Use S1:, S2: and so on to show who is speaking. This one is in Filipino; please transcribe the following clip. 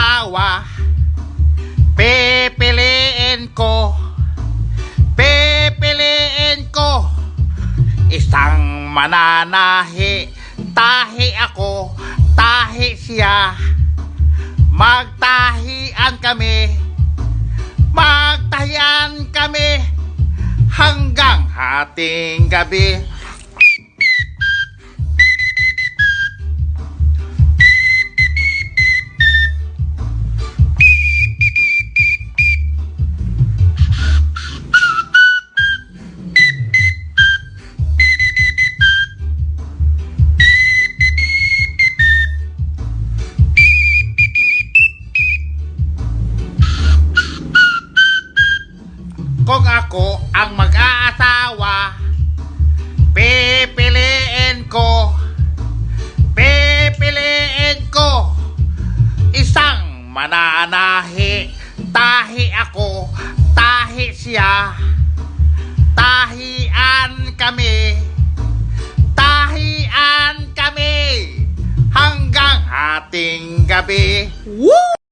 S1: asawa, pipiliin ko isang mananahi. Tahi ako, tahi siya. Magtahian kami hanggang hating gabi. Kung ako ang mag-aasawa, pipiliin ko isang mananahi. Tahi ako, tahi siya. Tahian kami hanggang hating gabi. Woo!